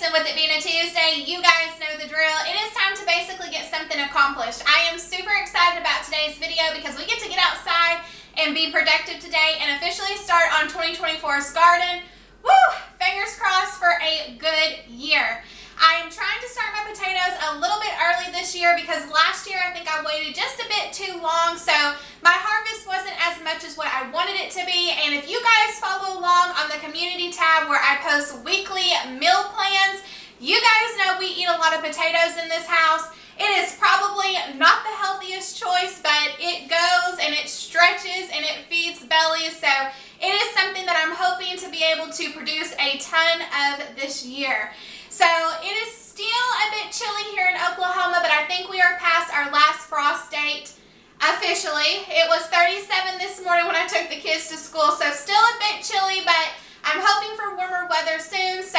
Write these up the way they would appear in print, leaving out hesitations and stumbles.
ladies, and with it being a Tuesday, you guys know the drill. It is time to basically get something accomplished. I am super excited about today's video because we get to get outside and be productive today and officially start on 2024's garden. Woo! Fingers crossed for a good year. I am trying to start my potatoes a little bit early this year because last year I think I waited just a bit too long, so my harvest wasn't as much as what I wanted it to be. And if you guys follow along on the community tab where I post weekly meal plans, you guys know we eat a lot of potatoes in this house. It is probably not the healthiest choice, but it goes and it stretches and it feeds bellies, so it is something that I'm hoping to be able to produce a ton of this year. So it is still a bit chilly here in Oklahoma, but I think we are past our last frost date officially. It was 37 this morning when I took the kids to school, so still a bit chilly, but I'm hoping for warmer weather soon. So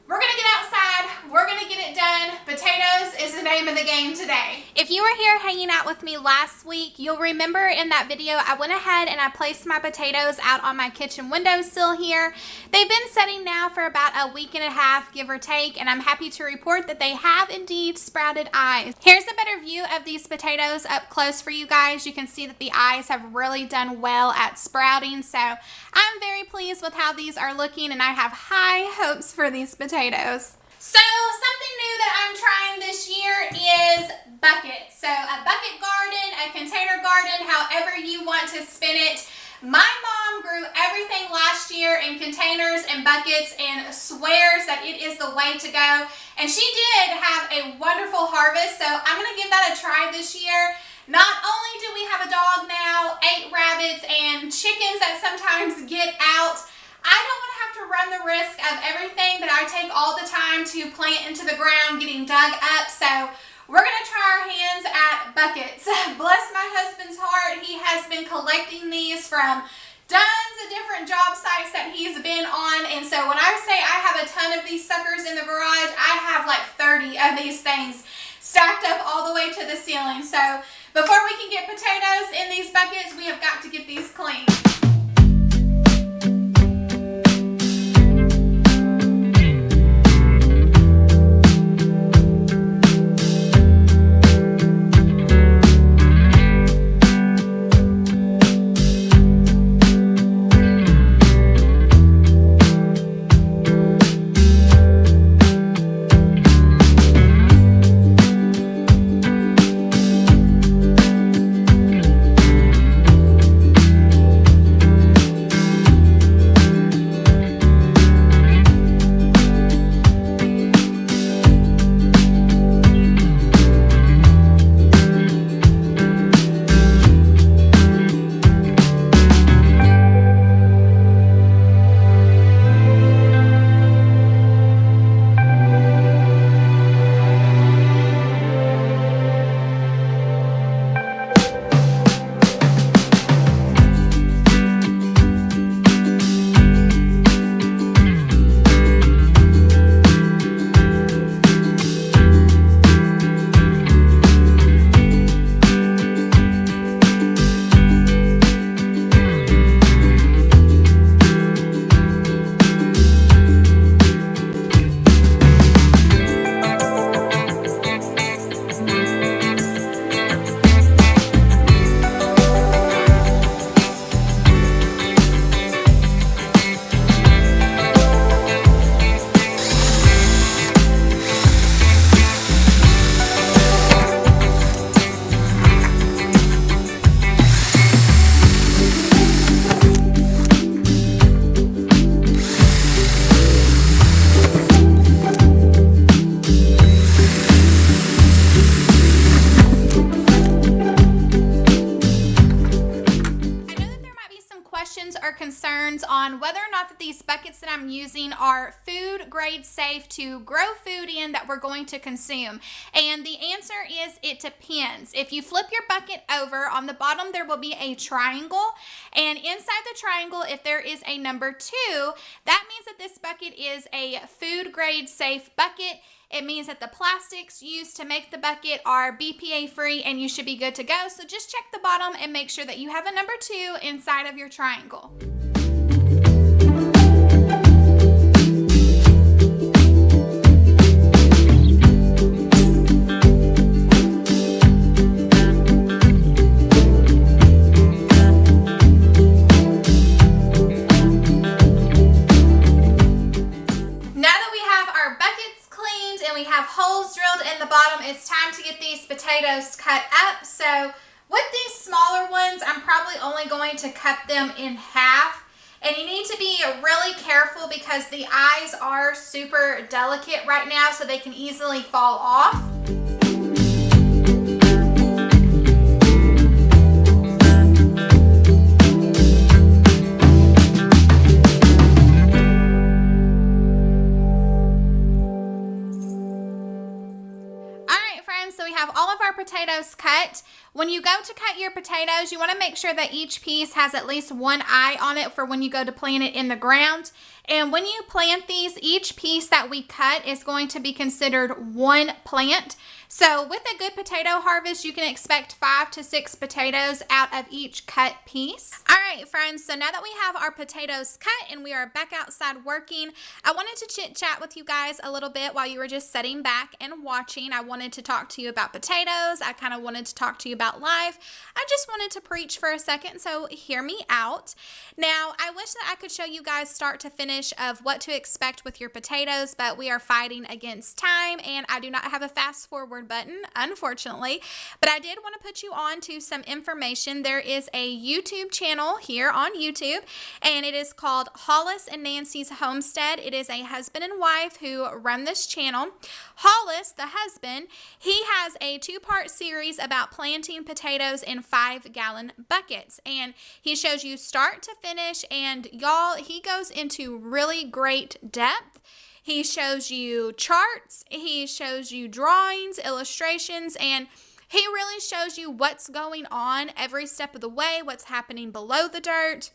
we're going to get outside, we're going to get it done. Potatoes is the name of the game today. If you were here hanging out with me last week, you'll remember in that video I went ahead and I placed my potatoes out on my kitchen windowsill here. They've been setting now for about a week and a half, give or take, and I'm happy to report that they have indeed sprouted eyes. Here's a better view of these potatoes up close for you guys. You can see that the eyes have really done well at sprouting, so I'm very pleased with how these are looking and I have high hopes for these potatoes. So something new that I'm trying this year is buckets. So a bucket garden, a container garden, however you want to spin it. My mom grew everything last year in containers and buckets and swears that it is the way to go. And she did have a wonderful harvest, so I'm going to give that a try this year. Not only do we have a dog now, 8 rabbits, and chickens that sometimes get out, I don't want to have to run the risk of everything that I take all the time to plant into the ground getting dug up, so we're going to try our hands at buckets. Bless my husband's heart, he has been collecting these from tons of different job sites that he's been on, and so when I say I have a ton of these suckers in the garage, I have like 30 of these things stacked up all the way to the ceiling. So before we can get potatoes in these buckets, we have got to get these clean. Concerns on whether or not that these buckets that I'm using are food grade safe to grow food in that we're going to consume. And the answer is it depends. If you flip your bucket over, on the bottom there will be a triangle, and inside the triangle, if there is a number 2, that means that this bucket is a food grade safe bucket. It means that the plastics used to make the bucket are BPA free and you should be good to go. So just check the bottom and make sure that you have a number 2 inside of your triangle. we have holes drilled in the bottom. It's time to get these potatoes cut up. So with these smaller ones, I'm probably only going to cut them in half. And you need to be really careful because the eyes are super delicate right now, so they can easily fall off. So we have all of our potatoes cut. When you go to cut your potatoes, you want to make sure that each piece has at least one eye on it for when you go to plant it in the ground. And when you plant these, each piece that we cut is going to be considered one plant. So with a good potato harvest, you can expect 5 to 6 potatoes out of each cut piece. All right, friends, so now that we have our potatoes cut and we are back outside working, I wanted to chit chat with you guys a little bit while you were just sitting back and watching. I wanted to talk to you about potatoes. I kind of wanted to talk to you about life. I just wanted to preach for a second, so hear me out. Now, I wish that I could show you guys start to finish of what to expect with your potatoes, but we are fighting against time and I do not have a fast forward button, unfortunately, but I did want to put you on to some information. There is a YouTube channel here on YouTube, and it is called Hollis and Nancy's Homestead. It is a husband and wife who run this channel. Hollis, the husband, he has a 2-part series about planting potatoes in 5-gallon buckets, and he shows you start to finish, and y'all, he goes into really great depth. He shows you charts, he shows you drawings, illustrations, and he really shows you what's going on every step of the way, what's happening below the dirt,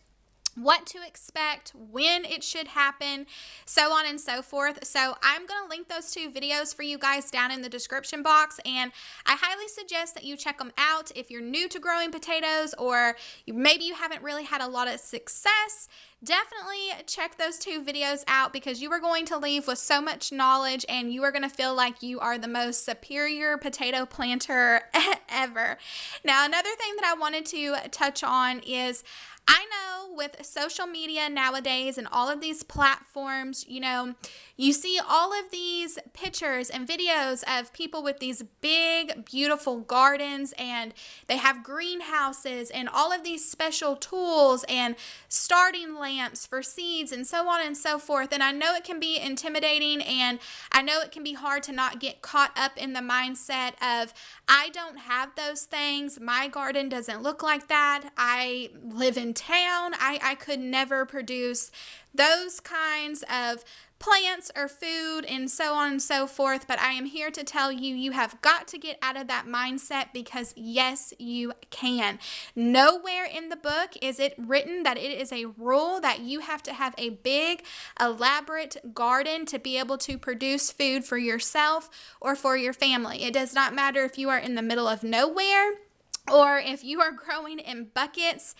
what to expect, when it should happen, so on and so forth. So I'm going to link those 2 videos for you guys down in the description box, and I highly suggest that you check them out if you're new to growing potatoes or maybe you haven't really had a lot of success. Definitely check those 2 videos out because you are going to leave with so much knowledge and you are going to feel like you are the most superior potato planter ever. Now, another thing that I wanted to touch on is I know with social media nowadays and all of these platforms, you know, you see all of these pictures and videos of people with these big, beautiful gardens, and they have greenhouses and all of these special tools and starting lamps for seeds and so on and so forth. And I know it can be intimidating, and I know it can be hard to not get caught up in the mindset of, I don't have those things. My garden doesn't look like that. I live in town. I could never produce those kinds of plants or food and so on and so forth. But I am here to tell you, you have got to get out of that mindset because yes, you can. Nowhere in the book is it written that it is a rule that you have to have a big, elaborate garden to be able to produce food for yourself or for your family. It does not matter if you are in the middle of nowhere or if you are growing in buckets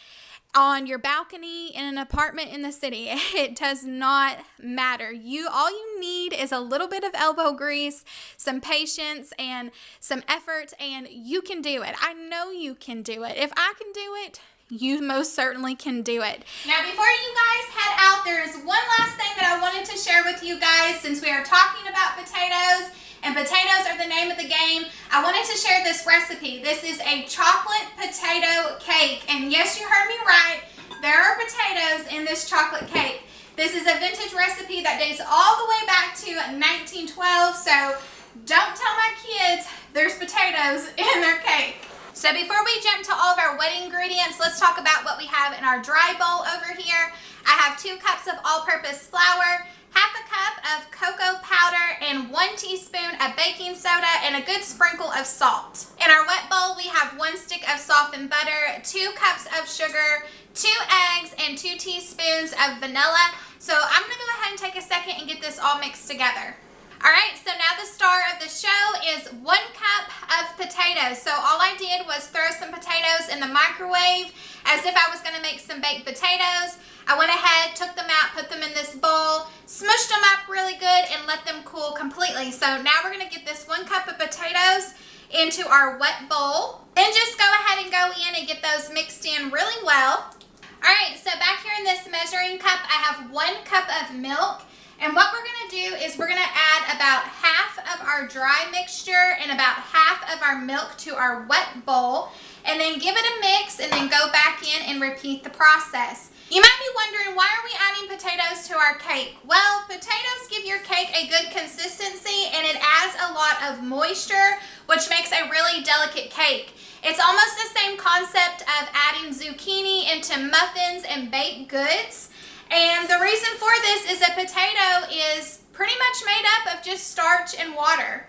on your balcony in an apartment in the city. It does not matter. All you need is a little bit of elbow grease, some patience, and some effort, and you can do it. I know you can do it. If I can do it, you most certainly can do it. Now, before you guys head out, there is one last thing that I wanted to share with you guys since we are talking about potatoes. And potatoes are the name of the game. I wanted to share this recipe. This is a chocolate potato cake. And yes, you heard me right. There are potatoes in this chocolate cake. This is a vintage recipe that dates all the way back to 1912. So don't tell my kids there's potatoes in their cake. So before we jump to all of our wet ingredients, let's talk about what we have in our dry bowl over here. I have 2 cups of all-purpose flour, half a cup of cocoa powder, and 1 teaspoon of baking soda, and a good sprinkle of salt. In our wet bowl, we have 1 stick of softened butter, 2 cups of sugar, 2 eggs, and 2 teaspoons of vanilla. So I'm going to go ahead and take a second and get this all mixed together. Alright, so now the star of the show is 1 cup of potatoes. So all I did was throw some potatoes in the microwave as if I was going to make some baked potatoes. I went ahead, took them out, put them in this bowl, smushed them up really good, and let them cool completely. So now we're going to get this 1 cup of potatoes into our wet bowl. Then just go ahead and go in and get those mixed in really well. Alright, so back here in this measuring cup, I have 1 cup of milk. And what we're going to do is we're going to add about half of our our dry mixture and about half of our milk to our wet bowl, and then give it a mix and then go back in and repeat the process. You might be wondering, why are we adding potatoes to our cake? Well, potatoes give your cake a good consistency and it adds a lot of moisture, which makes a really delicate cake. It's almost the same concept of adding zucchini into muffins and baked goods. And the reason for this is a potato is pretty much made up of just starch and water.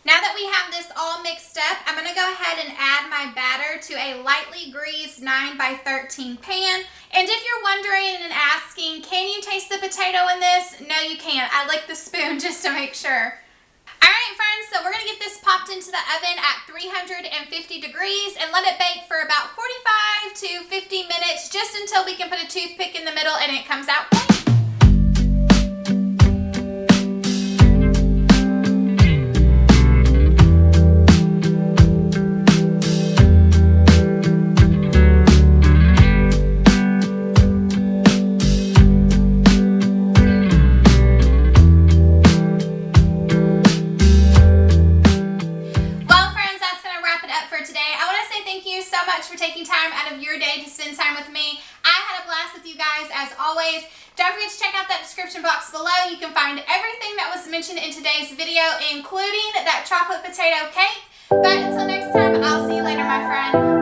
Now that we have this all mixed up, I'm going to go ahead and add my batter to a lightly greased 9x13 pan. And if you're wondering and asking, can you taste the potato in this? No, you can't. I licked the spoon just to make sure. Alright friends, so we're going to get this popped into the oven at 350 degrees and let it bake for about 45 to 50 minutes just until we can put a toothpick in the middle and it comes out clean. For taking time out of your day to spend time with me. I had a blast with you guys as always. Don't forget to check out that description box below. You can find everything that was mentioned in today's video, including that chocolate potato cake. But until next time, I'll see you later, my friend.